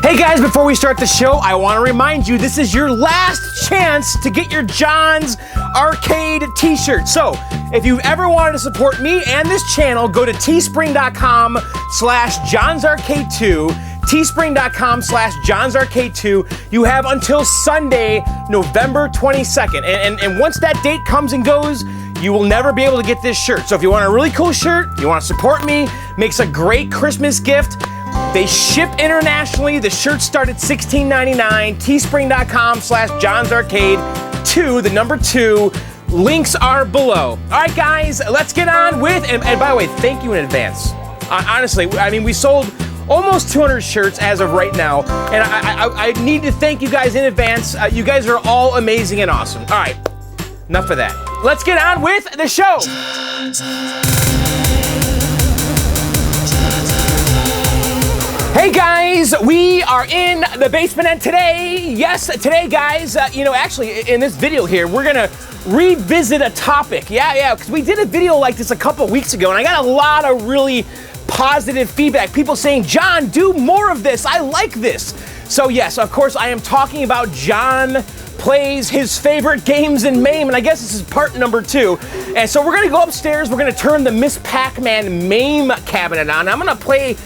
Hey guys, before we start the show, I want to remind you this is your last chance to get your John's Arcade t-shirt. So, if you've ever wanted to support me and this channel, go to teespring.com/John'sArcade2, teespring.com/John'sArcade2. You have until Sunday, November 22nd. And once that date comes and goes, you will never be able to get this shirt. So if you want a really cool shirt, you want to support me, makes a great Christmas gift. They ship internationally. The shirts start at $16.99. Teespring.com/John'sArcade2, the number 2. Links are below. All right, guys, let's get on with, and by the way, thank you in advance. Honestly, I mean, we sold almost 200 shirts as of right now, and I need to thank you guys in advance. You guys are all amazing and awesome. All right, enough of that. Let's get on with the show. Hey guys, we are in the basement, and today, guys, actually in this video here, we're gonna revisit a topic. Yeah, because we did a video like this a couple weeks ago, and I got a lot of really positive feedback. People saying, John, do more of this. I like this. So yes, of course, I am talking about John plays his favorite games in MAME, and I guess this is part number 2. And so we're gonna go upstairs, we're gonna turn the Miss Pac-Man MAME cabinet on. I'm gonna play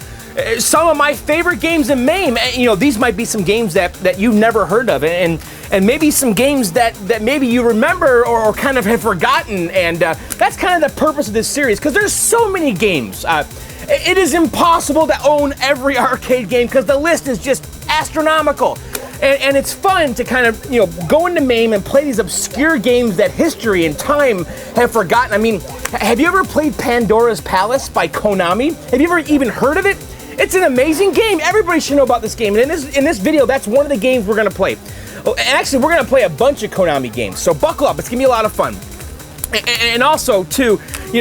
some of my favorite games in MAME. You know, these might be some games that you've never heard of, and maybe some games that maybe you remember or kind of have forgotten, and that's kind of the purpose of this series, because there's so many games. It is impossible to own every arcade game because the list is just astronomical. And it's fun to kind of, go into MAME and play these obscure games that history and time have forgotten. I mean, have you ever played Pandora's Palace by Konami? Have you ever even heard of it? It's an amazing game. Everybody should know about this game. And in this video, that's one of the games we're gonna play. Oh, and actually, we're gonna play a bunch of Konami games. So buckle up, it's gonna be a lot of fun. And also, too,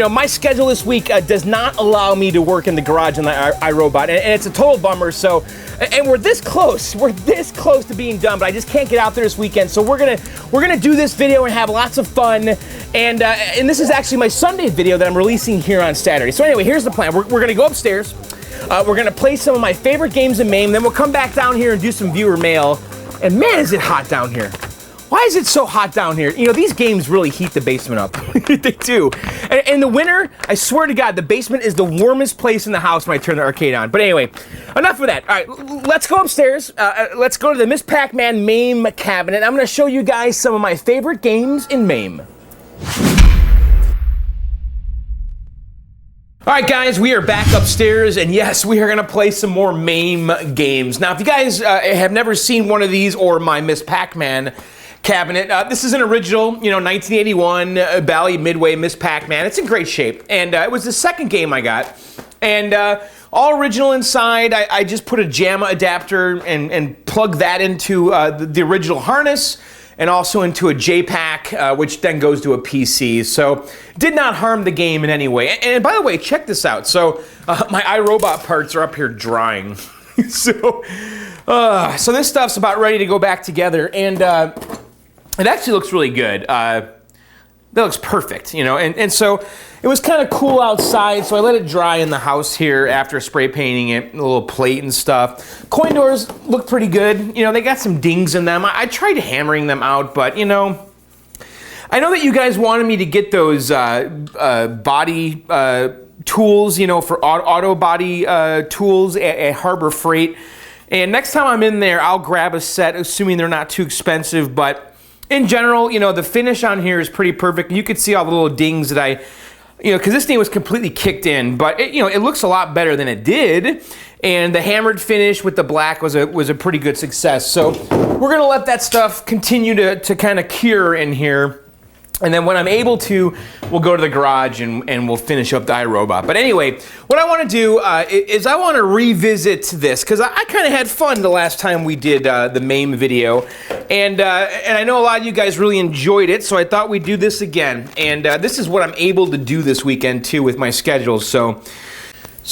my schedule this week does not allow me to work in the garage on the iRobot, and it's a total bummer. So, and we're this close to being done, but I just can't get out there this weekend. So we're gonna do this video and have lots of fun. And this is actually my Sunday video that I'm releasing here on Saturday. So anyway, here's the plan. We're gonna go upstairs. We're gonna play some of my favorite games in MAME. Then we'll come back down here and do some viewer mail. And man, is it hot down here. Why is it so hot down here? These games really heat the basement up. They do. And in the winter, I swear to God, the basement is the warmest place in the house when I turn the arcade on. But anyway, enough of that. All right, let's go upstairs. Let's go to the Miss Pac-Man MAME cabinet. I'm gonna show you guys some of my favorite games in MAME. All right, guys, we are back upstairs, and yes, we are gonna play some more MAME games. Now, if you guys have never seen one of these or my Miss Pac-Man cabinet, this is an original, 1981 Bally Midway Miss Pac-Man. It's in great shape, and it was the second game I got, and all original inside. I just put a JAMA adapter and plugged that into the original harness, and also into a JPAC, which then goes to a PC. So did not harm the game in any way. And by the way, check this out. So my iRobot parts are up here drying. So this stuff's about ready to go back together, and it actually looks really good. That looks perfect, and so it was kind of cool outside, so I let it dry in the house here after spray painting it, a little plate and stuff. Coin doors look pretty good. They got some dings in them. I tried hammering them out, but I know that you guys wanted me to get those body tools, for auto body tools at Harbor Freight. And next time I'm in there, I'll grab a set, assuming they're not too expensive, but in general, the finish on here is pretty perfect. You could see all the little dings that I, because this thing was completely kicked in, but it looks a lot better than it did. And the hammered finish with the black was a pretty good success. So we're gonna let that stuff continue to kind of cure in here. And then when I'm able to, we'll go to the garage and we'll finish up the iRobot. But anyway, what I want to do is I want to revisit this, because I kind of had fun the last time we did the MAME video. And I know a lot of you guys really enjoyed it, so I thought we'd do this again. And this is what I'm able to do this weekend too with my schedule. So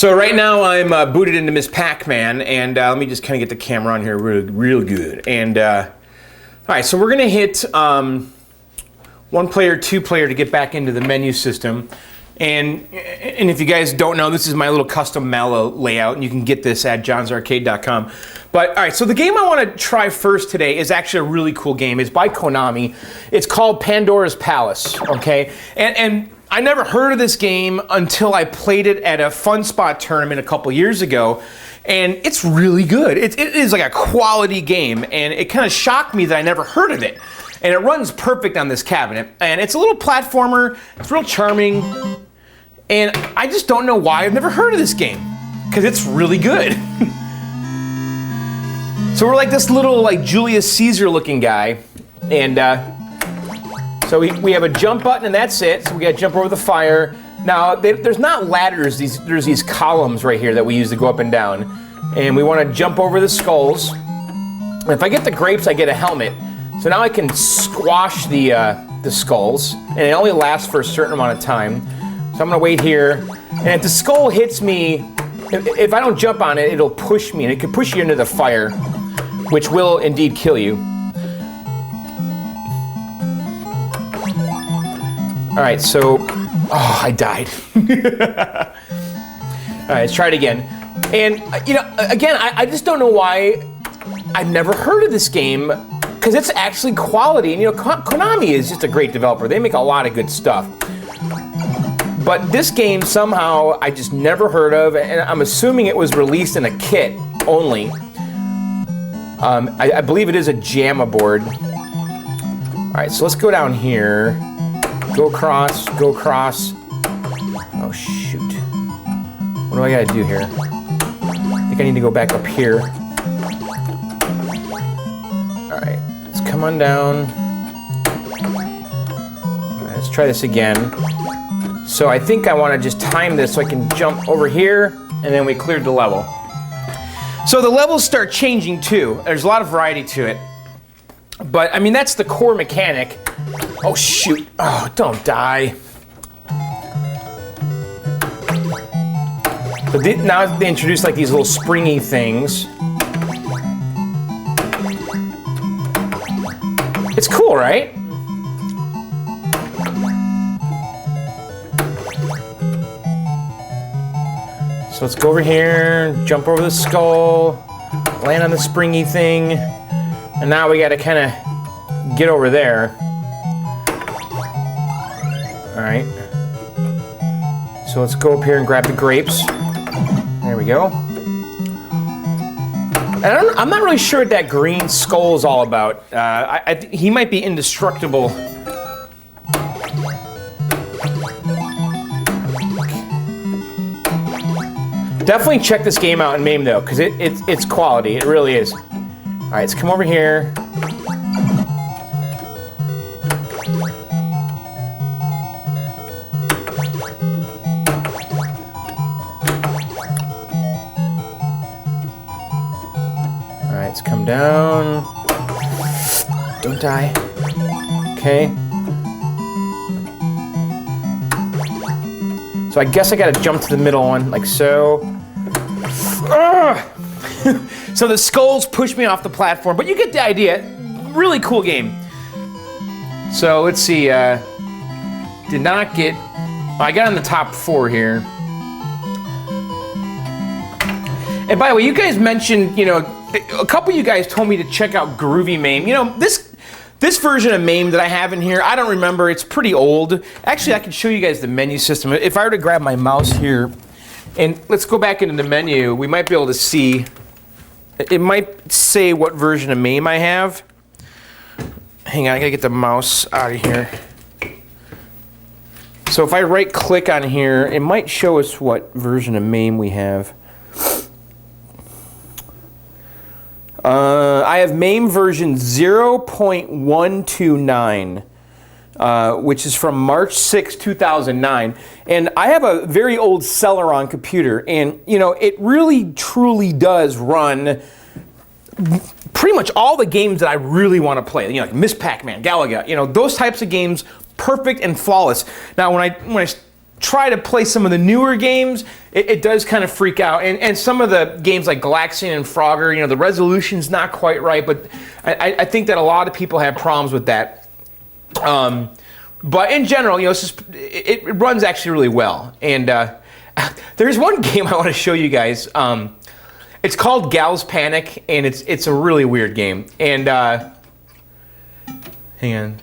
right now I'm booted into Miss Pac-Man, and let me just kind of get the camera on here real good. And all right, so we're going to hit... 1 player, 2 player to get back into the menu system. And if you guys don't know, this is my little custom Mallow layout, and you can get this at johnsarcade.com. But all right, so the game I want to try first today is actually a really cool game. It's by Konami. It's called Pandora's Palace, okay? And I never heard of this game until I played it at a Fun Spot tournament a couple years ago, and it's really good. It is like a quality game, and it kind of shocked me that I never heard of it. And it runs perfect on this cabinet, and it's a little platformer. It's real charming, and I just don't know why I've never heard of this game, because it's really good. So we're like this little like Julius Caesar looking guy, and so we have a jump button, and that's it. So we got to jump over the fire. Now there's not ladders. There's these columns right here that we use to go up and down, and we want to jump over the skulls. And if I get the grapes, I get a helmet. So now I can squash the skulls, and it only lasts for a certain amount of time. So I'm gonna wait here, and if the skull hits me, if I don't jump on it, it'll push me, and it could push you into the fire, which will indeed kill you. All right, so, oh, I died. All right, let's try it again. And, you know, again, I just don't know why I've never heard of this game, because it's actually quality. And, you know, Konami is just a great developer. They make a lot of good stuff. But this game, somehow, I just never heard of, and I'm assuming it was released in a kit only. I believe it is a JAMA board. All right, so let's go down here. Go across, go across. Oh, shoot. What do I gotta do here? I think I need to go back up here. All right, let's come on down. All right, let's try this again. So I think I wanna just time this so I can jump over here, and then we cleared the level. So the levels start changing too. There's a lot of variety to it. But I mean, that's the core mechanic. Oh shoot, oh, don't die. So now they introduce like these little springy things. It's cool, right? So let's go over here, jump over the skull, land on the springy thing, and now we gotta kinda get over there. All right. So let's go up here and grab the grapes. There we go. And I'm not really sure what that green skull is all about. He might be indestructible. Definitely check this game out in MAME though, because it's quality. It really is. All right, let's come over here. All right, let's come down. Don't die. Okay. So I guess I gotta jump to the middle one, like so. So the skulls push me off the platform, but you get the idea. Really cool game. So let's see, did not get, I got on the top 4 here. And by the way, you guys mentioned, you know, a couple of you guys told me to check out Groovy MAME. You know, this version of MAME that I have in here, I don't remember, it's pretty old. Actually, I can show you guys the menu system. If I were to grab my mouse here, and let's go back into the menu, we might be able to see, it might say what version of MAME I have. Hang on, I gotta get the mouse out of here. So if I right click on here, it might show us what version of MAME we have. I have MAME version 0.129. Which is from March 6, 2009. And I have a very old Celeron computer, and you know, it really truly does run pretty much all the games that I really want to play. You know, like Miss Pac-Man, Galaga, you know, those types of games, perfect and flawless. Now, when I try to play some of the newer games, it does kind of freak out. And some of the games like Galaxian and Frogger, you know, the resolution's not quite right, but I think that a lot of people have problems with that. But in general, you know, it runs actually really well. And there's one game I want to show you guys. It's called Gals Panic, and it's a really weird game. And hang on.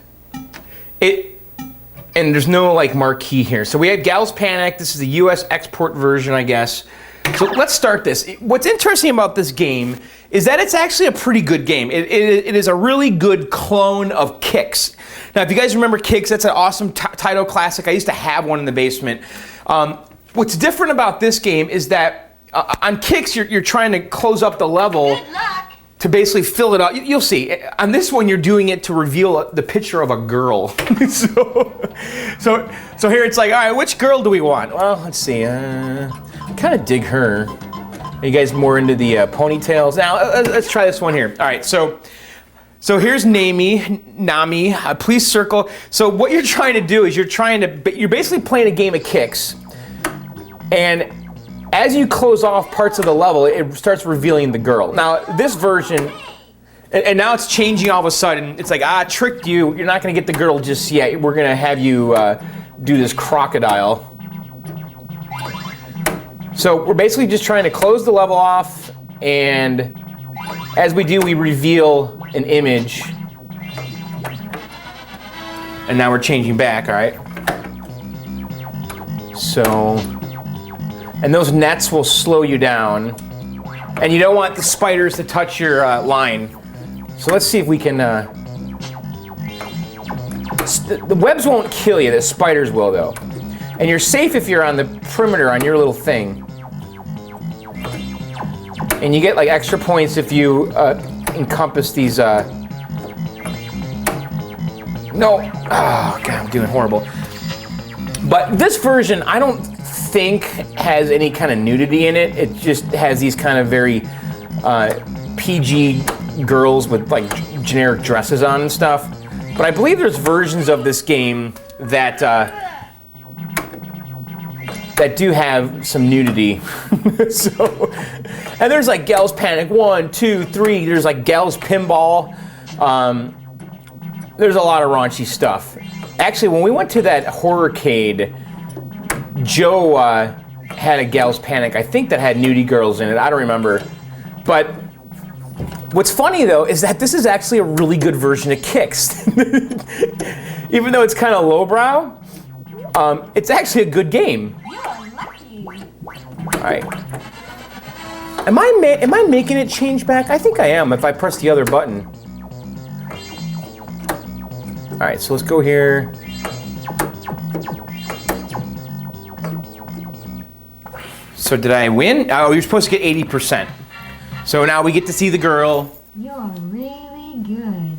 And there's no like marquee here. So we have Gals Panic. This is the US export version, I guess. So let's start this. What's interesting about this game is that it's actually a pretty good game. It is a really good clone of Kicks. Now, if you guys remember Kicks, that's an awesome title classic. I used to have one in the basement. What's different about this game is that on Kicks, you're trying to close up the level to basically fill it up. You'll see. On this one, you're doing it to reveal the picture of a girl. so here it's like, all right, which girl do we want? Well, let's see. I kind of dig her. Are you guys more into the ponytails? Now, let's try this one here. All right, so here's Nami, please circle. So what you're trying to do is you're basically playing a game of Kicks. And as you close off parts of the level, it starts revealing the girl. Now, this version, and now it's changing all of a sudden. It's like, tricked you. You're not going to get the girl just yet. We're going to have you do this crocodile. So we're basically just trying to close the level off, and as we do, we reveal an image. And now we're changing back, all right? So, and those nets will slow you down. And you don't want the spiders to touch your line. So let's see if we can, the webs won't kill you, the spiders will though. And you're safe if you're on the perimeter on your little thing. And you get like extra points if you encompass these, no, oh God, I'm doing horrible. But this version, I don't think has any kind of nudity in it. It just has these kind of very PG girls with like generic dresses on and stuff. But I believe there's versions of this game that that do have some nudity. So, and there's like Gals Panic 1, 2, 3. There's like Gals Pinball. There's a lot of raunchy stuff. Actually, when we went to that horrorcade, Joe had a Gals Panic, I think, that had nudie girls in it. I don't remember. But what's funny though is that this is actually a really good version of Kicks. Even though it's kind of lowbrow, it's actually a good game. All right. Am I making it change back? I think I am if I press the other button. All right, so let's go here. So did I win? Oh, you're supposed to get 80%. So now we get to see the girl. You're really good.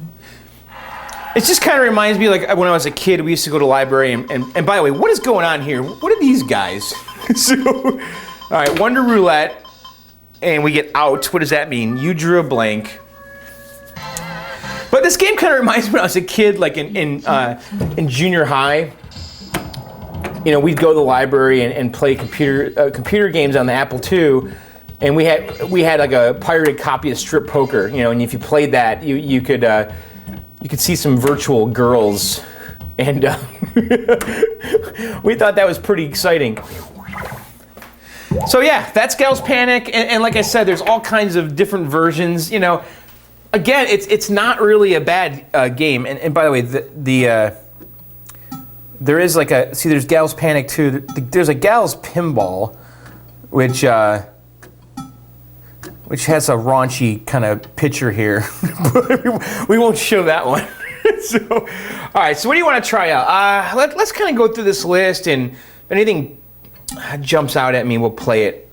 It just kind of reminds me like when I was a kid, we used to go to the library and by the way, what is going on here? What are these guys? So, all right, Wonder Roulette, and we get out. What does that mean? You drew a blank. But this game kind of reminds me when I was a kid, like in junior high. You know, we'd go to the library and play computer games on the Apple II, and we had like a pirated copy of Strip Poker. You know, and if you played that, you could see some virtual girls, and we thought that was pretty exciting. So yeah, that's Gals Panic, and like I said, there's all kinds of different versions. You know, again, it's not really a bad game. And by the way, there is like there's Gals Panic too. There's a Gals Pinball, which has a raunchy kind of picture here. But we won't show that one. So, all right. So what do you want to try out? Let's kind of go through this list, and if anything jumps out at me, we'll play it.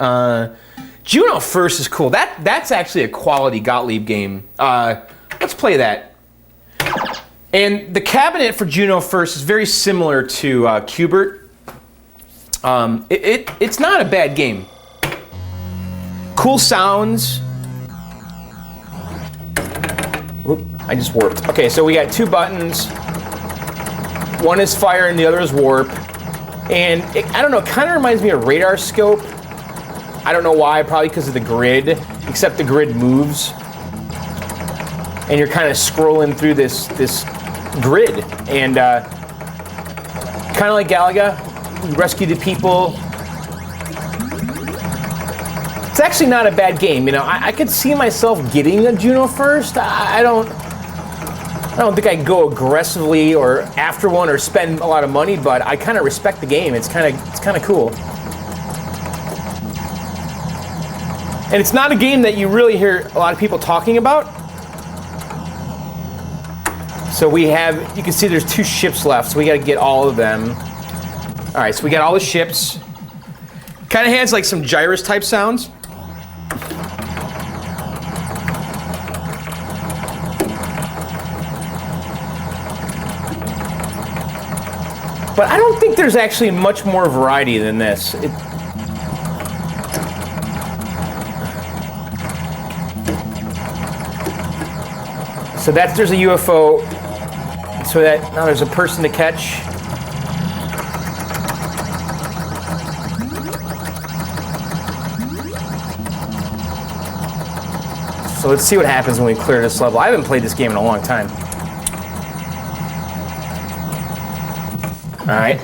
Juno First is cool. That's actually a quality Gottlieb game. Let's play that. And the cabinet for Juno First is very similar to Qbert. It's not a bad game. Cool sounds. Whoop, I just warped. Okay, so we got two buttons. One is fire and the other is warp. And I don't know, it kind of reminds me of Radar Scope. I don't know why, probably because of the grid, except the grid moves. And you're kind of scrolling through this grid. And kind of like Galaga. You rescue the people. It's actually not a bad game. You know, I could see myself getting a Juno First. I don't think I'd go aggressively or after one or spend a lot of money, but I kind of respect the game. It's kind of cool. And it's not a game that you really hear a lot of people talking about. So we have, you can see there's 2 ships left, so we got to get all of them. All right, so we got all the ships. Kind of has like some gyrus type sounds. But I don't think there's actually much more variety than this. So there's a UFO. So that now there's a person to catch. So let's see what happens when we clear this level. I haven't played this game in a long time. All right.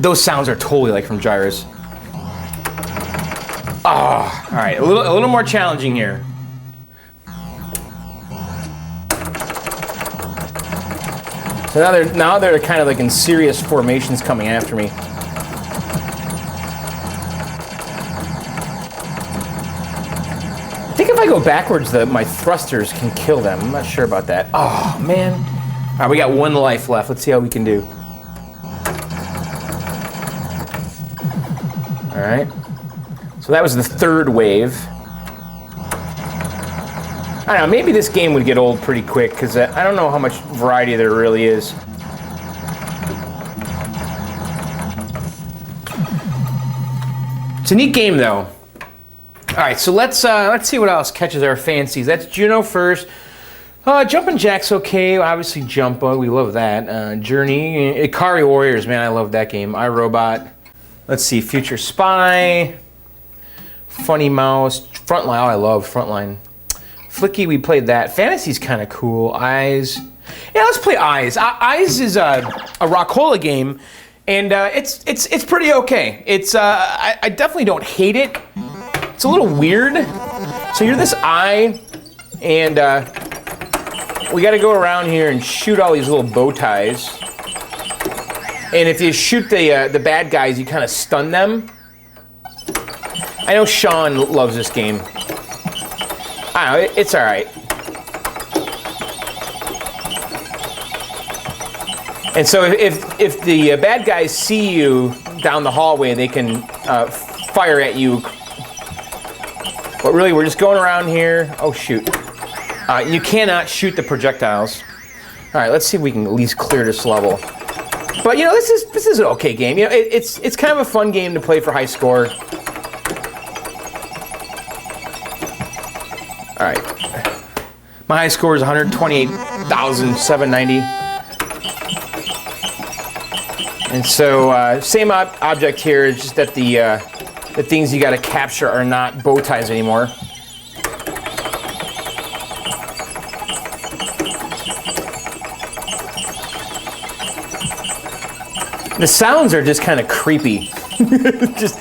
Those sounds are totally like from Gyrus. Oh, all right, a little more challenging here. So now they're kind of like in serious formations coming after me. I think if I go backwards, my thrusters can kill them. I'm not sure about that. Oh, man. All right, we got 1 life left. Let's see how we can do. All right. So that was the 3rd wave. I don't know, maybe this game would get old pretty quick, because I don't know how much variety there really is. It's a neat game, though. All right, so let's see what else catches our fancies. That's Juno First. Jumpin' Jack's okay. Obviously, Jumpa, we love that. Journey, Ikari Warriors, man, I love that game. iRobot. Let's see, Future Spy. Funny Mouse. Frontline, oh, I love Frontline. Flicky, we played that. Fantasy's kind of cool. Eyes. Yeah, let's play Eyes. Eyes is a Rockola game, and it's pretty okay. I definitely don't hate it. It's a little weird. So you're this eye, and we got to go around here and shoot all these little bow ties. And if you shoot the bad guys, you kind of stun them. I know Sean loves this game. I don't know, it's all right. And so if the bad guys see you down the hallway, they can fire at you. But really, we're just going around here. Oh, shoot. You cannot shoot the projectiles. All right, let's see if we can at least clear this level. But, you know, this is an okay game. You know, it's kind of a fun game to play for high score. All right, my high score is 128,790. And so same object here, it's just that the things you got to capture are not bow ties anymore. The sounds are just kind of creepy. Just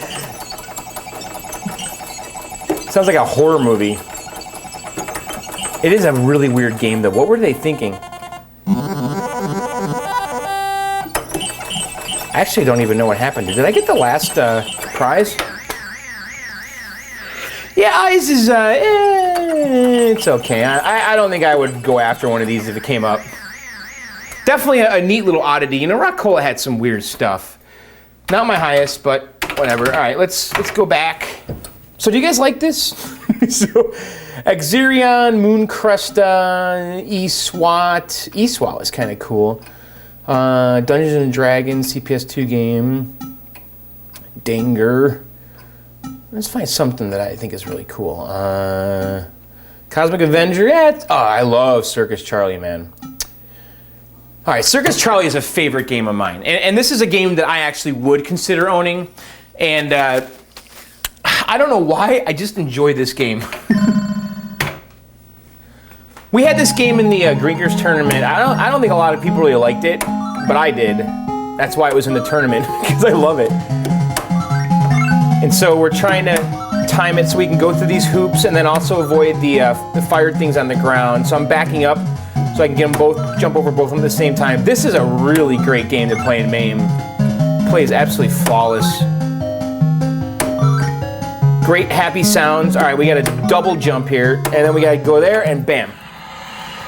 sounds like a horror movie. It is a really weird game, though. What were they thinking? I actually don't even know what happened. Did I get the last prize? Yeah, Eyes is, it's okay. I don't think I would go after one of these if it came up. Definitely a neat little oddity. You know, Rockola had some weird stuff. Not my highest, but whatever. All right, let's go back. So do you guys like this? So, Exerion, Mooncresta, E-SWAT. E-SWAT is kind of cool. Dungeons and Dragons, CPS2 game. Danger. Let's find something that I think is really cool. Cosmic Avenger. Yeah, I love Circus Charlie, man. All right, Circus Charlie is a favorite game of mine. And this is a game that I actually would consider owning. And I don't know why, I just enjoy this game. We had this game in the Grinkers tournament. I don't think a lot of people really liked it, but I did. That's why it was in the tournament, because I love it. And so we're trying to time it so we can go through these hoops and then also avoid the fired things on the ground. So I'm backing up so I can get them both, jump over both of them at the same time. This is a really great game to play in MAME. Plays absolutely flawless. Great happy sounds. All right, we got a double jump here, and then we got to go there and bam.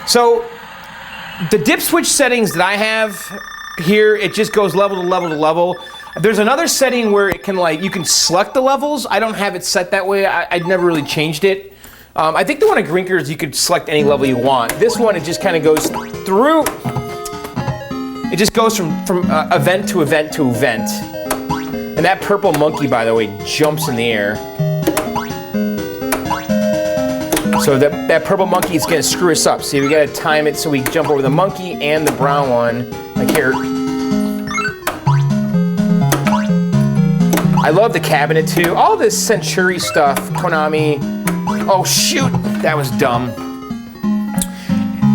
So the dip switch settings that I have here, it just goes level to level to level. There's another setting where it can you can select the levels. I don't have it set that way. I'd never really changed it. I think the one at Grinkers, you could select any level you want. This one, it just kind of goes through. It just goes from event to event to event. And that purple monkey, by the way, jumps in the air. So that purple monkey is gonna screw us up. See, we gotta time it so we jump over the monkey and the brown one. Like here. I love the cabinet too. All this Century stuff, Konami. Oh shoot, that was dumb.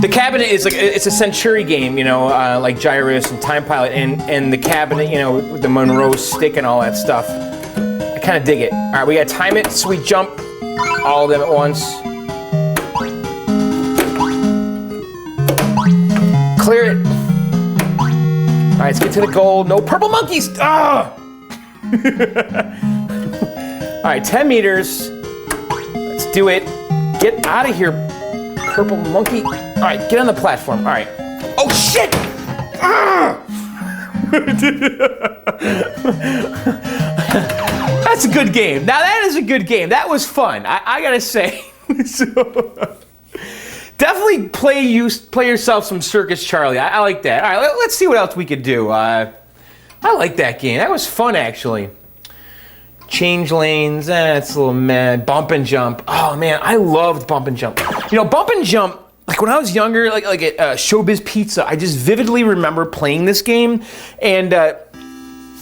The cabinet is it's a Century game, you know, like Gyrus and Time Pilot, and the cabinet, you know, with the Monroe stick and all that stuff. I kind of dig it. All right, we gotta time it so we jump all of them at once. Clear it. All right, let's get to the goal. No purple monkeys. Ah! All right, 10 meters. Let's do it. Get out of here, purple monkey. All right, get on the platform. All right. Oh, shit! Ah! That's a good game. Now, that is a good game. That was fun. I gotta say. So, definitely play yourself some Circus Charlie. I like that. All right, let's see what else we could do. I like that game. That was fun, actually. Change lanes, it's a little mad. Bump and jump. Oh man, I loved bump and jump. You know, bump and jump. Like when I was younger, like at Showbiz Pizza, I just vividly remember playing this game, and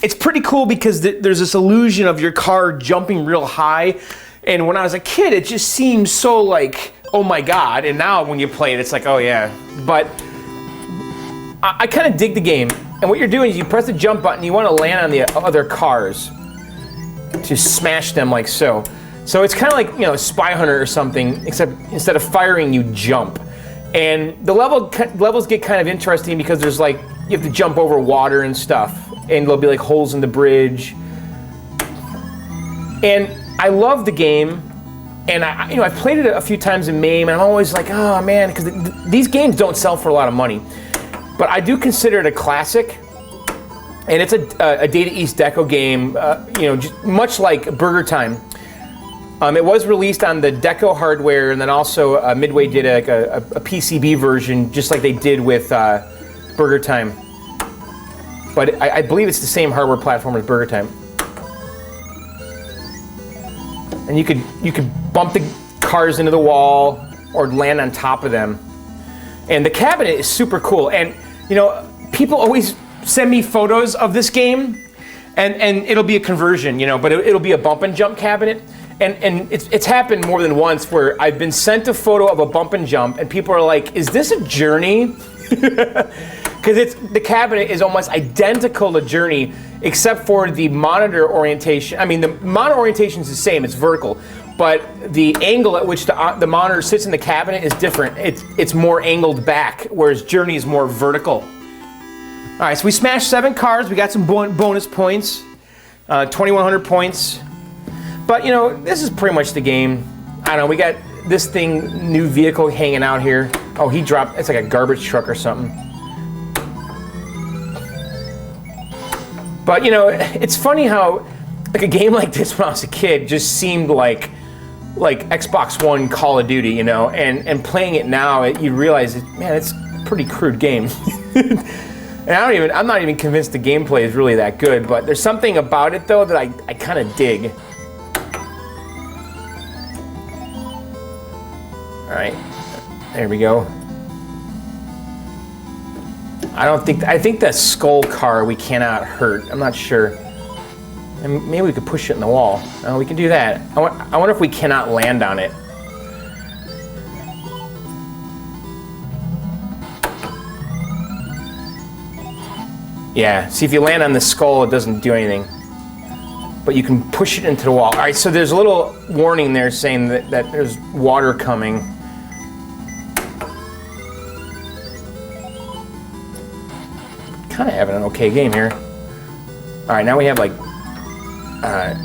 it's pretty cool because there's this illusion of your car jumping real high. And when I was a kid, it just seemed so like, oh my god. And now when you play it, it's like, oh yeah. But I kind of dig the game. And what you're doing is you press the jump button, you want to land on the other cars to smash them like so. So it's kind of like, you know, Spy Hunter or something, except instead of firing, you jump. And the levels get kind of interesting because there's like, you have to jump over water and stuff, and there'll be like holes in the bridge. And I love the game, and I've played it a few times in MAME, and I'm always like, oh man, because these games don't sell for a lot of money. But I do consider it a classic, and it's a Data East Deco game, you know, just much like Burger Time. It was released on the Deco hardware, and then also Midway did a PCB version, just like they did with Burger Time. But I believe it's the same hardware platform as Burger Time. And you could bump the cars into the wall or land on top of them. And the cabinet is super cool. And you know, people always send me photos of this game, and it'll be a conversion, you know, but it'll be a bump and jump cabinet. And it's happened more than once where I've been sent a photo of a bump and jump, and people are like, "Is this a Journey?" Because the cabinet is almost identical to Journey, except for the monitor orientation. I mean, the monitor orientation is the same; it's vertical, but the angle at which the monitor sits in the cabinet is different. It's more angled back, whereas Journey is more vertical. All right, so we smashed 7 cars. We got some bonus points, 2,100 points. But you know, this is pretty much the game. I don't know, we got this new vehicle hanging out here. Oh, he dropped, it's like a garbage truck or something. But you know, it's funny how like a game like this when I was a kid just seemed like Xbox One Call of Duty, you know, and playing it now, you realize, man, it's a pretty crude game. And I'm not even convinced the gameplay is really that good, but there's something about it though that I kind of dig. All right, there we go. I think that skull car we cannot hurt. I'm not sure. And maybe we could push it in the wall. We can do that. I wonder if we cannot land on it. Yeah, see if you land on the skull, it doesn't do anything. But you can push it into the wall. All right, so there's a little warning there saying that there's water coming. Kind of having an okay game here. All right, now we have like, I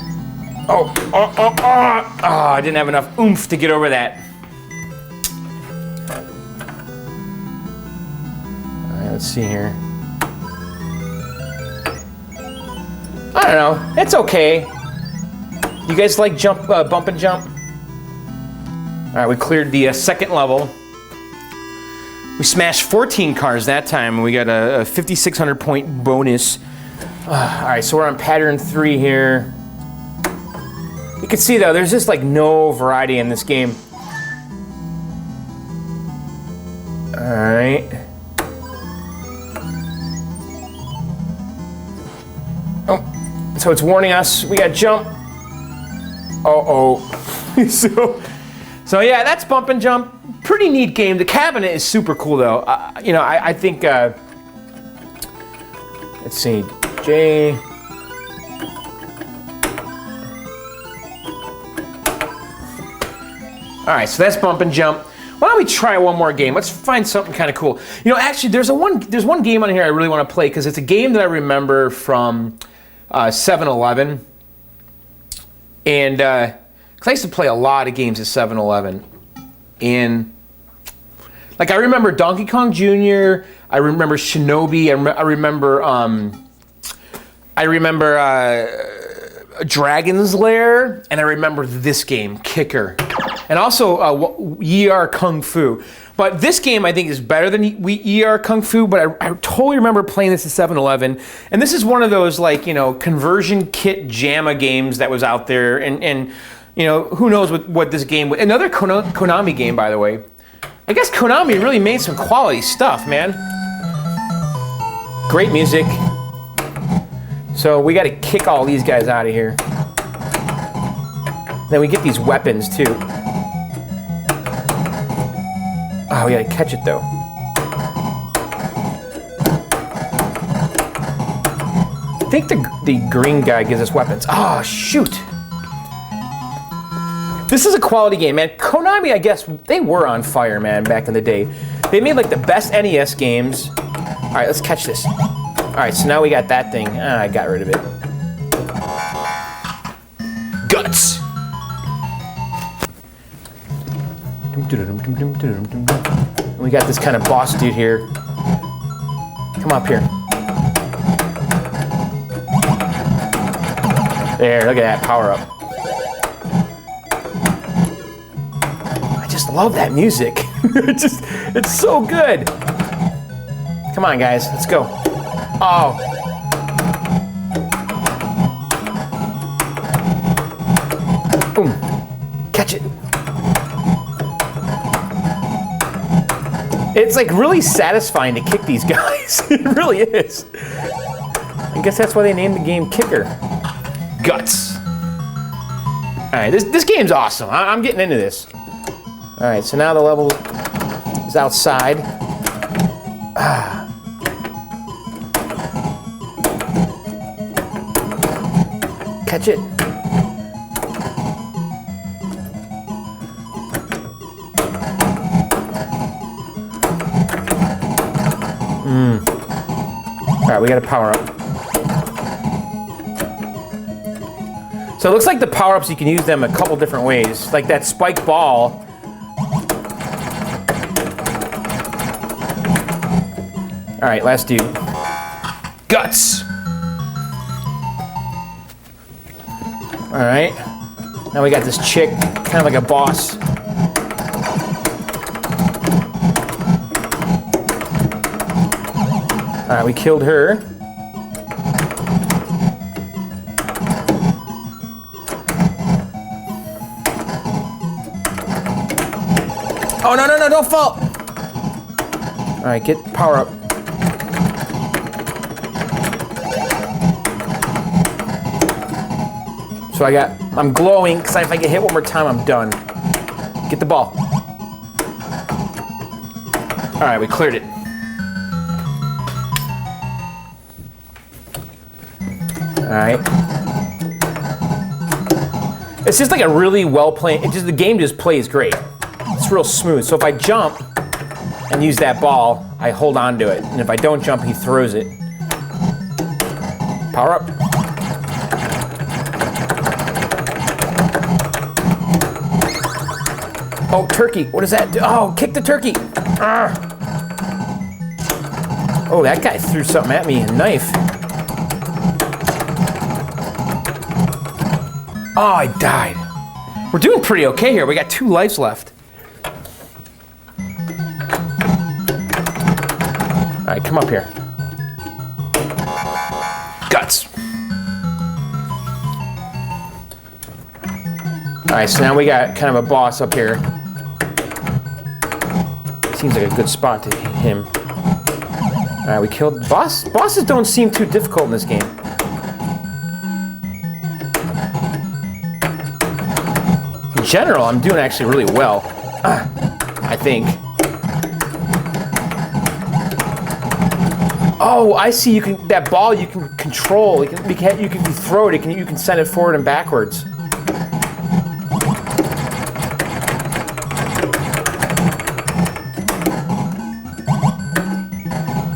didn't have enough oomph to get over that. All right, let's see here. I don't know, it's okay. You guys like bump and jump? All right, we cleared the second level. We smashed 14 cars that time, and we got a 5,600 point bonus. All right, so we're on pattern 3 here. You can see though, there's just like no variety in this game. All right. Oh, so it's warning us, we got jump. So yeah, that's bump and jump. Pretty neat game. The cabinet is super cool though. You know, I think, let's see, J. All right, so that's bump and jump. Why don't we try one more game? Let's find something kind of cool. You know, actually, there's one game on here I really want to play because it's a game that I remember from 7-Eleven. And I used to play a lot of games at 7-Eleven. And like I remember Donkey Kong Jr., I remember Shinobi, I remember Dragon's Lair, and I remember this game, Kicker. And also Ye Are Kung Fu. But this game I think is better than Ye Are Kung Fu, but I totally remember playing this at 7-Eleven. And this is one of those like, you know, conversion kit JAMA games that was out there. And you know, who knows what this game would. Another Konami game, by the way. I guess Konami really made some quality stuff, man. Great music. So we gotta kick all these guys out of here. Then we get these weapons too. Oh, we gotta catch it though. I think the green guy gives us weapons. Oh, shoot. This is a quality game, man. Konami, I guess, they were on fire, man, back in the day. They made like the best NES games. All right, let's catch this. All right, so now we got that thing. I got rid of it. Guts. And we got this kind of boss dude here. Come up here. There, look at that power up. I just love that music. It's so good. Come on, guys, let's go. Oh. Boom. Catch it. It's like really satisfying to kick these guys. It really is. I guess that's why they named the game Kicker. Guts. All right, this game's awesome. I'm getting into this. All right, so now the level is outside. Catch it. All right, we got to power up. So it looks like the power-ups, you can use them a couple different ways. Like that spike ball. All right, last dude. Guts. All right. Now we got this chick, kind of like a boss. All right, we killed her. Oh, no, don't fall. All right, get power up. So I'm glowing, because if I get hit one more time, I'm done. Get the ball. All right, we cleared it. right. It's just like a really well played. The game just plays great. It's real smooth. So if I jump and use that ball, I hold on to it, and if I don't jump, he throws it. Power up. Oh, turkey. What does that do? Oh, kick the turkey. Oh, that guy threw something at me, a knife. Oh, I died. We're doing pretty okay here. We got 2 lives left. All right, come up here. Guts. All right, so now we got kind of a boss up here. Seems like a good spot to hit him. All right, we killed the boss. Bosses don't seem too difficult in this game. In general, I'm doing actually really well. I think. Oh, I see. That ball you can control. You can throw it. You can send it forward and backwards.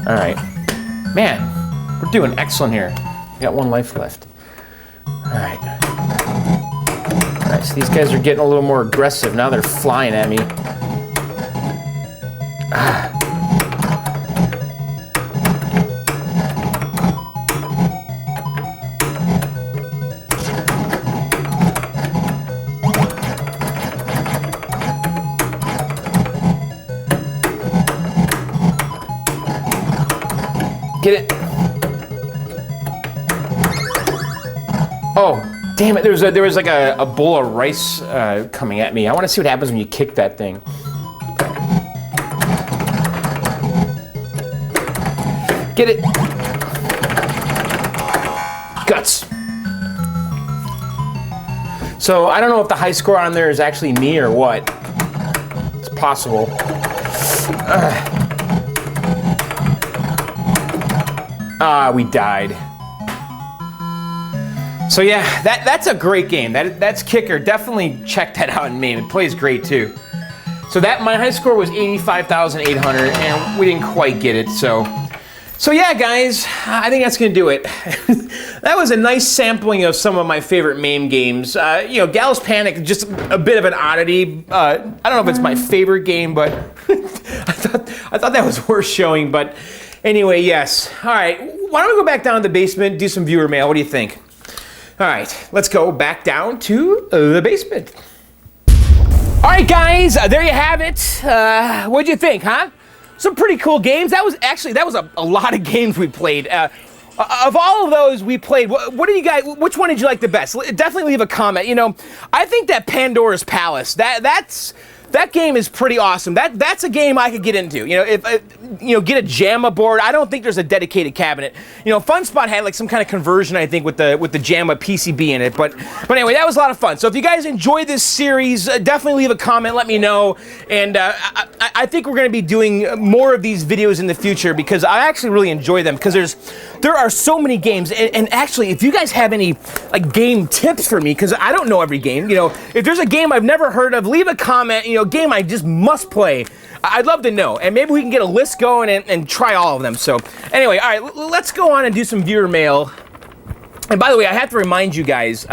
All right, man, we're doing excellent here. We got 1 life left. All right. All right, so these guys are getting a little more aggressive now. They're flying at me. Get it. Oh, damn it. There was like a bowl of rice coming at me. I want to see what happens when you kick that thing. Get it. Guts. So I don't know if the high score on there is actually me or what. It's possible. We died. So yeah, that's a great game. That's Kicker. Definitely check that out in MAME. It plays great too. So my high score was 85,800, and we didn't quite get it. So yeah, guys, I think that's gonna do it. That was a nice sampling of some of my favorite MAME games. Gal's Panic, just a bit of an oddity. I don't know if it's my favorite game, but I thought that was worth showing. But anyway, yes. All right, why don't we go back down to the basement, do some viewer mail? What do you think? All right, let's go back down to the basement. All right, guys, there you have it. What'd you think, huh? Some pretty cool games. That was a lot of games we played. Of all of those we played, what do you guys? Which one did you like the best? Definitely leave a comment. I think that Pandora's Palace. That game is pretty awesome. That's a game I could get into. If get a JAMA board. I don't think there's a dedicated cabinet. FunSpot had like some kind of conversion, I think, with the JAMA PCB in it. But anyway, that was a lot of fun. So if you guys enjoy this series, definitely leave a comment. Let me know. And I think we're going to be doing more of these videos in the future because I actually really enjoy them because there are so many games. And actually, if you guys have any like game tips for me, because I don't know every game. If there's a game I've never heard of, leave a comment. Game I just must play. I'd love to know, and maybe we can get a list going and try all of them. So anyway, all right, let's go on and do some viewer mail. And by the way, I have to remind you guys,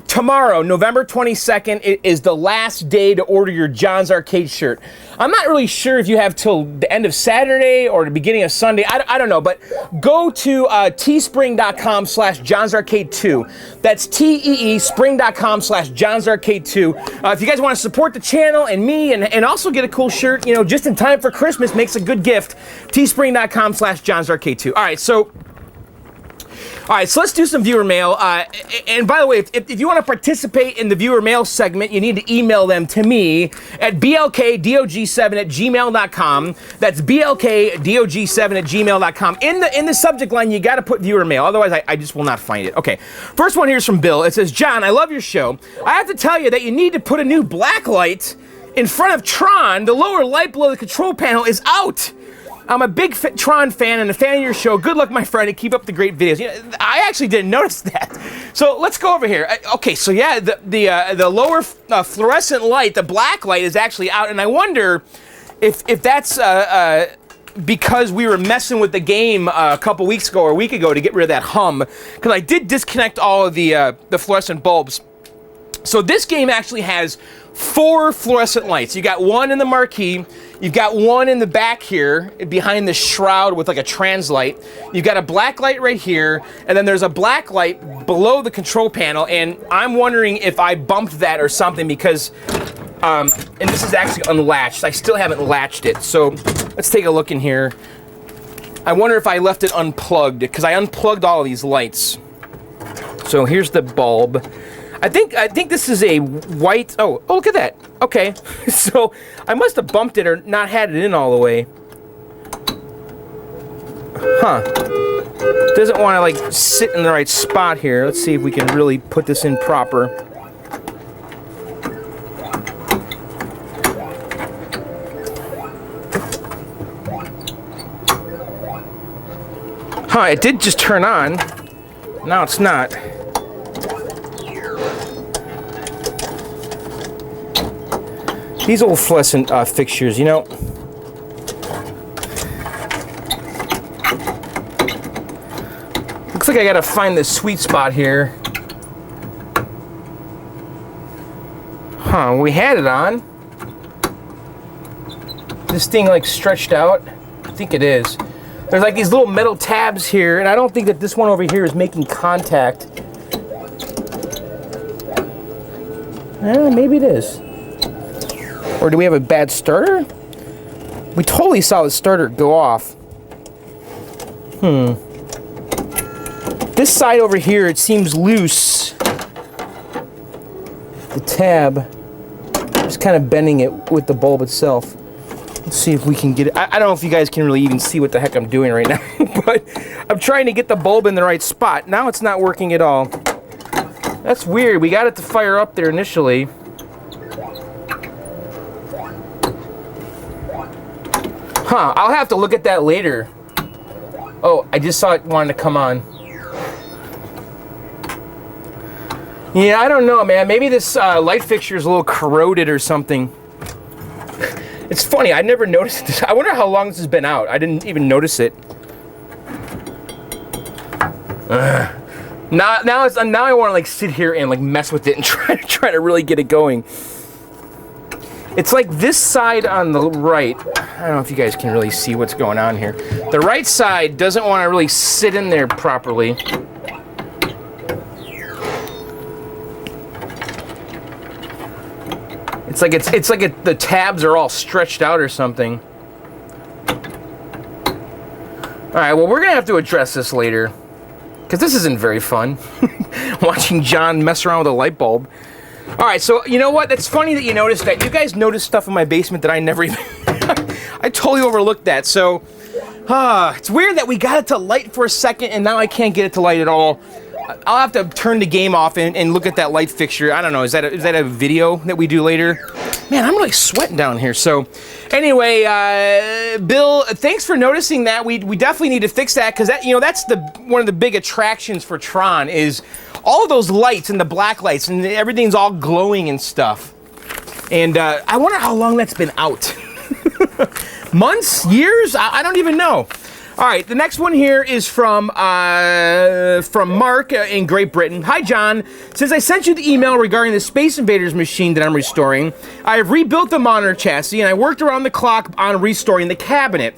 tomorrow, November 22nd, is the last day to order your John's Arcade shirt. I'm not really sure if you have till the end of Saturday or the beginning of Sunday. I don't know, but go to teespring.com/John'sArcade2. That's teespring.com/John'sArcade2. If you guys want to support the channel and me and also get a cool shirt, just in time for Christmas, makes a good gift. teespring.com/John'sArcade2. All right, so let's do some viewer mail. And by the way, if you want to participate in the viewer mail segment, you need to email them to me at blkdog7@gmail.com. That's blkdog7@gmail.com. In the subject line, you got to put viewer mail. Otherwise, I just will not find it. Okay, first one here is from Bill. It says, John, I love your show. I have to tell you that you need to put a new black light in front of Tron. The lower light below the control panel is out. I'm a big Tron fan and a fan of your show. Good luck, my friend, and keep up the great videos. You know, I actually didn't notice that. So let's go over here. Okay, so yeah, the lower fluorescent light, the black light, is actually out, and I wonder if that's because we were messing with the game a couple weeks ago or a week ago to get rid of that hum, because I did disconnect all of the fluorescent bulbs. So this game actually has 4 fluorescent lights. You got one in the marquee, you've got one in the back here behind the shroud with like a trans light. You've got a black light right here, and then there's a black light below the control panel, and I'm wondering if I bumped that or something because, and this is actually unlatched. I still haven't latched it, so let's take a look in here. I wonder if I left it unplugged, because I unplugged all of these lights. So here's the bulb. I think this is a white, oh, look at that. Okay, so I must have bumped it or not had it in all the way. Huh. Doesn't want to like sit in the right spot here. Let's see if we can really put this in proper. Huh, it did just turn on. Now it's not. These old fluorescent fixtures, you know. Looks like I gotta find the sweet spot here. Huh, we had it on. This thing like stretched out. I think it is. There's like these little metal tabs here, and I don't think that this one over here is making contact. Maybe it is. Or do we have a bad starter? We totally saw the starter go off. This side over here, it seems loose. The tab is kind of bending it with the bulb itself. Let's see if we can get it. I don't know if you guys can really even see what the heck I'm doing right now, but I'm trying to get the bulb in the right spot. Now it's not working at all. That's weird. We got it to fire up there initially. Huh, I'll have to look at that later. Oh, I just saw it wanted to come on. Yeah, I don't know, man. Maybe this light fixture is a little corroded or something. It's funny, I never noticed this. I wonder how long this has been out. I didn't even notice it. Now I want to like sit here and like mess with it and try to really get it going. It's like this side on the right. I don't know if you guys can really see what's going on here. The right side doesn't want to really sit in there properly. It's like the tabs are all stretched out or something. All right, well, we're gonna have to address this later, because this isn't very fun. Watching John mess around with a light bulb. All right, so you know what? It's funny that you noticed that. You guys noticed stuff in my basement that I never even... I totally overlooked that. So, it's weird that we got it to light for a second, and now I can't get it to light at all. I'll have to turn the game off and look at that light fixture. I don't know. Is that a video that we do later? Man, I'm really sweating down here. So, anyway, Bill, thanks for noticing that. We definitely need to fix that, because that, you know, that's one of the big attractions for Tron is all of those lights and the black lights and everything's all glowing and stuff. And I wonder how long that's been out. Months? Years? I don't even know. All right, the next one here is from Mark in Great Britain. Hi, John. Since I sent you the email regarding the Space Invaders machine that I'm restoring, I have rebuilt the monitor chassis, and I worked around the clock on restoring the cabinet.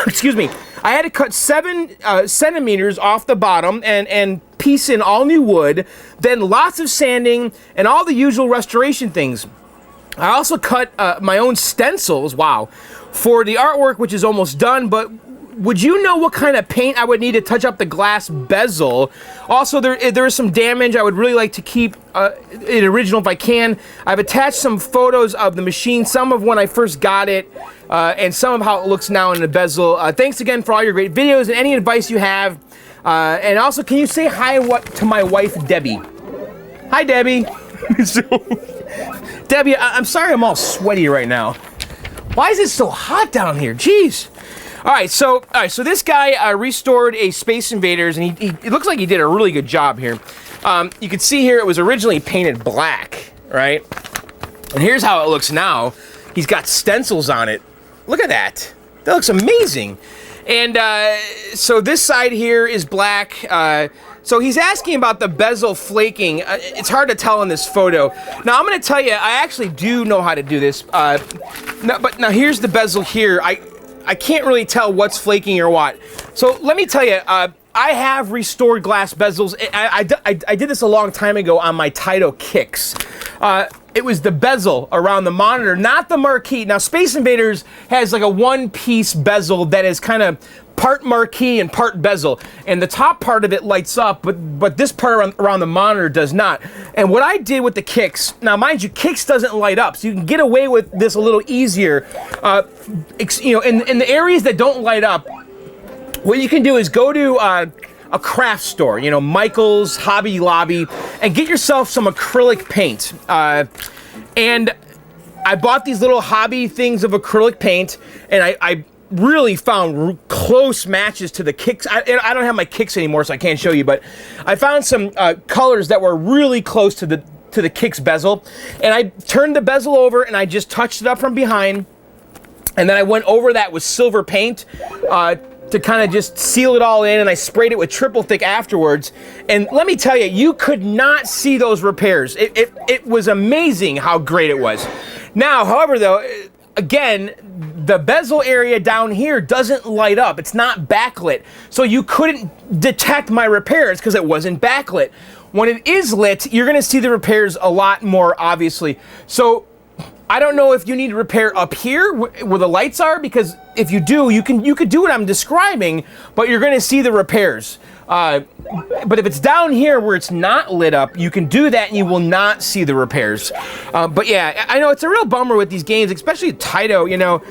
Excuse me. I had to cut 7 centimeters off the bottom and piece in all new wood, then lots of sanding and all the usual restoration things. I also cut my own stencils, wow, for the artwork, which is almost done, but would you know what kind of paint I would need to touch up the glass bezel? Also, there is some damage. I would really like to keep it original if I can. I've attached some photos of the machine, some of when I first got it, and some of how it looks now in the bezel. Thanks again for all your great videos and any advice you have. And also, can you say hi to my wife, Debbie? Hi, Debbie. Debbie, I'm sorry I'm all sweaty right now. Why is it so hot down here? Jeez. All right, so this guy restored a Space Invaders, and he it looks like he did a really good job here. You can see here it was originally painted black, right? And here's how it looks now. He's got stencils on it. Look at that. That looks amazing. And so this side here is black. So he's asking about the bezel flaking. It's hard to tell in this photo. Now I'm going to tell you, I actually do know how to do this. But now here's the bezel here. I can't really tell what's flaking or what. So let me tell you, I have restored glass bezels. I did this a long time ago on my Taito kicks. It was the bezel around the monitor, not the marquee. Now, Space Invaders has like a one-piece bezel that is kind of part marquee and part bezel. And the top part of it lights up, but this part around the monitor does not. And what I did with the kicks, now mind you, kicks doesn't light up, so you can get away with this a little easier. You know, in the areas that don't light up, what you can do is go to a craft store, you know, Michael's, Hobby Lobby, and get yourself some acrylic paint. And I bought these little hobby things of acrylic paint, and I really found close matches to the kicks. I don't have my kicks anymore, so I can't show you, but I found some colors that were really close to the kicks bezel. And I turned the bezel over, and I just touched it up from behind, and then I went over that with silver paint, to kind of just seal it all in, and I sprayed it with triple thick afterwards. And let me tell you, you could not see those repairs. It was amazing how great it was. Now, however, though, again, the bezel area down here doesn't light up. It's not backlit. So you couldn't detect my repairs because it wasn't backlit. When it is lit, you're gonna see the repairs a lot more obviously. So I don't know if you need to repair up here where the lights are, because if you do, you could do what I'm describing, but you're gonna see the repairs. But if it's down here where it's not lit up, you can do that and you will not see the repairs. But yeah, I know it's a real bummer with these games, especially Taito, you know.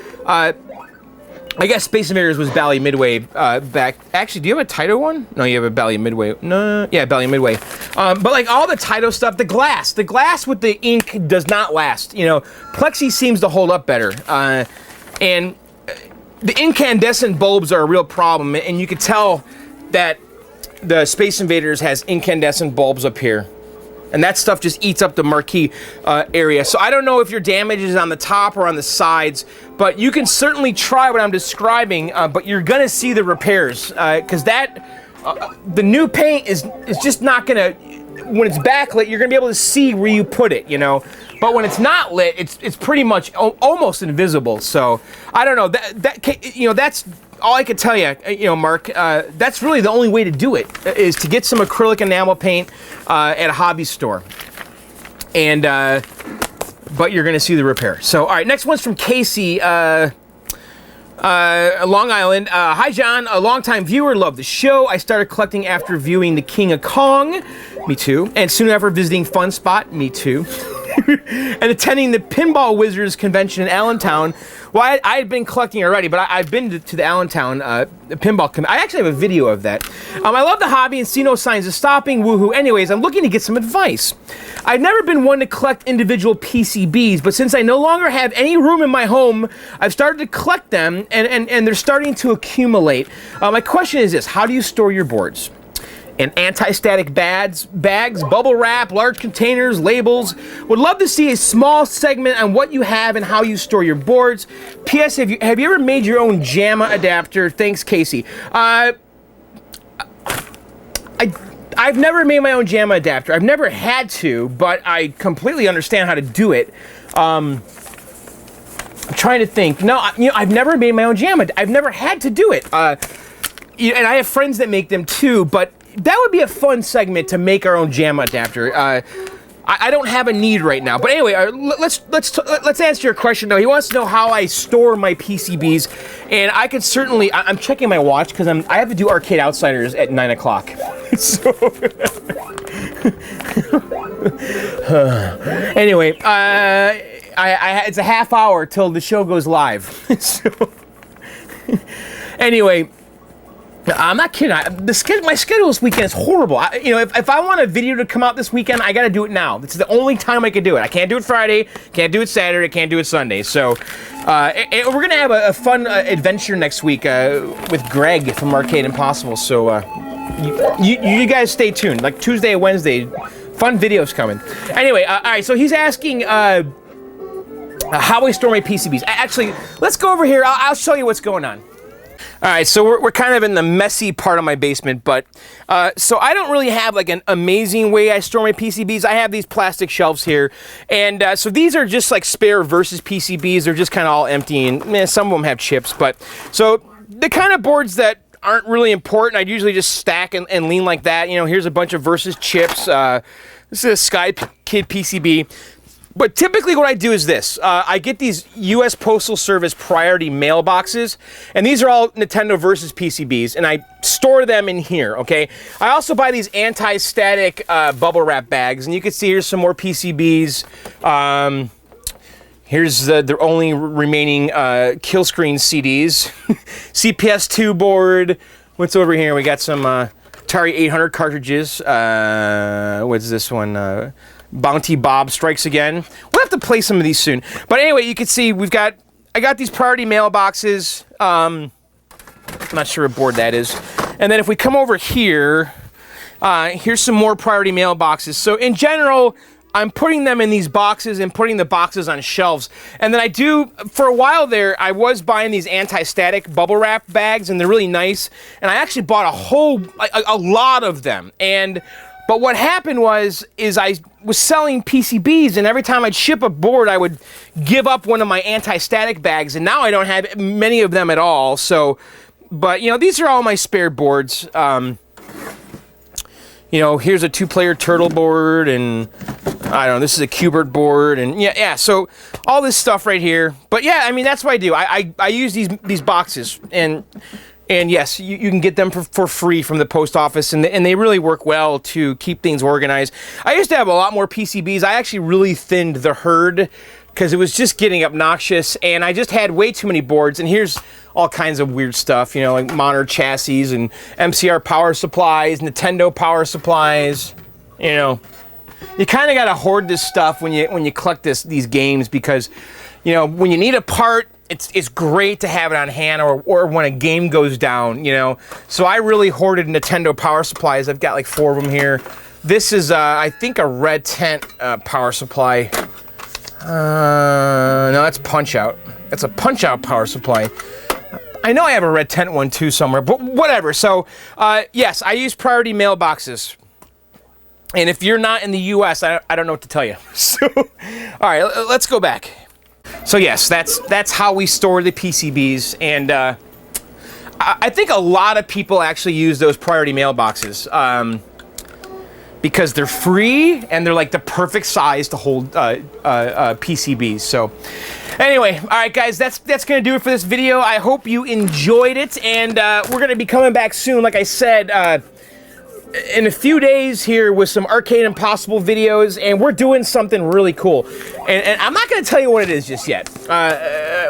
I guess Space Invaders was Bally Midway back. Actually, do you have a Taito one? No, you have a Bally Midway. No, yeah, Bally Midway. But like all the Taito stuff, the glass with the ink does not last. You know, Plexi seems to hold up better. And the incandescent bulbs are a real problem, and you could tell that the Space Invaders has incandescent bulbs up here. And that stuff just eats up the marquee area. So I don't know if your damage is on the top or on the sides, but you can certainly try what I'm describing, but you're gonna see the repairs, because the new paint is just not gonna, when it's backlit, you're gonna be able to see where you put it, you know? But when it's not lit, it's pretty much almost invisible. So I don't know, you know, that's all I could tell you, you know, Mark. That's really the only way to do it, is to get some acrylic enamel paint at a hobby store. And, but you're gonna see the repair. So, all right, next one's from Casey, Long Island. Hi, John, a longtime viewer, love the show. I started collecting after viewing The King of Kong. Me too. And soon after visiting Fun Spot. Me too. And attending the Pinball Wizards convention in Allentown. Well, I had been collecting already, but I've been to the Allentown pinball convention. I actually have a video of that. I love the hobby and see no signs of stopping. Woohoo. Anyways, I'm looking to get some advice. I've never been one to collect individual PCBs, but since I no longer have any room in my home, I've started to collect them, and they're starting to accumulate. My question is this: how do you store your boards? In anti-static bags, bubble wrap, large containers, labels. Would love to see a small segment on what you have and how you store your boards. P.S. Have you ever made your own JAMA adapter? Thanks, Casey. I've never made my own JAMA adapter. I've never had to, but I completely understand how to do it. I'm trying to think. No, you know, I've never made my own JAMA. I've never had to do it. And I have friends that make them too, but that would be a fun segment to make our own JAMA adapter. I don't have a need right now, but anyway, let's answer your question though. He wants to know how I store my PCBs, and I could certainly. I'm checking my watch because I have to do Arcade Outsiders at 9 o'clock. So anyway, it's a half hour till the show goes live. So anyway. I'm not kidding. My schedule this weekend is horrible. You know, if I want a video to come out this weekend, I got to do it now. It's the only time I can do it. I can't do it Friday, can't do it Saturday, can't do it Sunday. So And we're gonna have a fun adventure next week with Greg from Arcade Impossible. So you guys stay tuned. Like Tuesday and Wednesday, fun videos coming. Anyway, all right. So he's asking how I store my PCBs. Actually, let's go over here. I'll show you what's going on. All right, so we're kind of in the messy part of my basement, but so I don't really have like an amazing way I store my PCBs. I have these plastic shelves here, and so these are just like spare versus PCBs. They're just kind of all empty, and some of them have chips. But so the kind of boards that aren't really important, I'd usually just stack and lean like that. You know, here's a bunch of versus chips. This is a Sky Kid PCB. But typically what I do is this. I get these U.S. Postal Service priority mailboxes, and these are all Nintendo Versus PCBs, and I store them in here, okay? I also buy these anti-static bubble wrap bags, and you can see here's some more PCBs. Here's the only remaining kill screen CDs. CPS2 board. What's over here? We got some Atari 800 cartridges. What's this one? Bounty Bob Strikes Again. We'll have to play some of these soon. But anyway, you can see I got these priority mailboxes. I'm not sure what board that is. And then if we come over here, here's some more priority mailboxes. So in general, I'm putting them in these boxes and putting the boxes on shelves. And then for a while there, I was buying these anti-static bubble wrap bags, and they're really nice. And I actually bought a lot of them. But what happened is I was selling PCBs, and every time I'd ship a board, I would give up one of my anti-static bags, and now I don't have many of them at all. So, but you know, these are all my spare boards. You know, here's a 2-player turtle board, and I don't know, this is a Qbert board, and yeah. So all this stuff right here. But yeah, I mean, that's what I do. I use these boxes, and yes, you can get them for free from the post office, and they really work well to keep things organized. I used to have a lot more PCBs. I actually really thinned the herd because it was just getting obnoxious, and I just had way too many boards. And here's all kinds of weird stuff, you know, like monitor chassis and MCR power supplies, Nintendo power supplies. You know, you kind of got to hoard this stuff when you collect these games, because, you know, when you need a part, it's great to have it on hand, or when a game goes down, you know. So I really hoarded Nintendo power supplies. I've got like 4 of them here. This is, I think, a Red Tent power supply. No, that's Punch-Out. That's a Punch-Out power supply. I know I have a Red Tent one too somewhere, but whatever. So, yes, I use priority mailboxes. And if you're not in the U.S., I don't know what to tell you. So, all right, let's go back. So yes, that's how we store the PCBs, and I think a lot of people actually use those priority mailboxes because they're free and they're like the perfect size to hold PCBs. So anyway, all right, guys, that's gonna do it for this video. I hope you enjoyed it, and we're gonna be coming back soon, like I said. In a few days here with some Arcade Impossible videos, and we're doing something really cool. And I'm not going to tell you what it is just yet.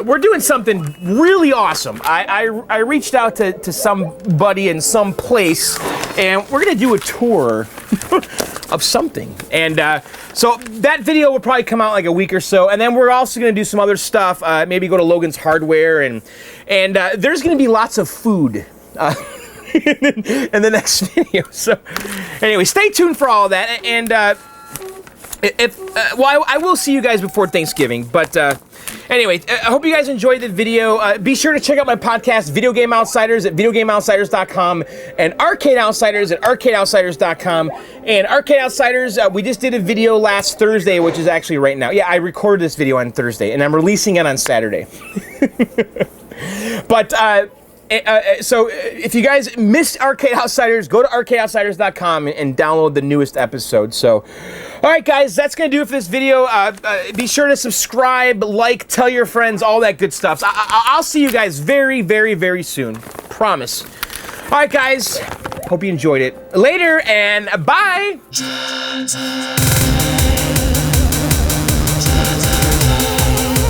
We're doing something really awesome. I reached out to somebody in some place, and we're going to do a tour of something. And so that video will probably come out like a week or so, and then we're also going to do some other stuff. Maybe go to Logan's Hardware, and there's going to be lots of food. In the next video. So anyway, stay tuned for all of that, and I will see you guys before Thanksgiving, but anyway, I hope you guys enjoyed the video. Be sure to check out my podcast, Video Game Outsiders, at videogameoutsiders.com, and Arcade Outsiders at arcadeoutsiders.com. And Arcade Outsiders, we just did a video last Thursday, which is actually right now. Yeah, I recorded this video on Thursday, and I'm releasing it on Saturday. But so if you guys missed Arcade Outsiders, go to arcadeoutsiders.com and download the newest episode. So, all right, guys, that's going to do it for this video. Be sure to subscribe, like, tell your friends, all that good stuff. So I'll see you guys very, very, very soon. Promise. All right, guys, hope you enjoyed it. Later, and bye!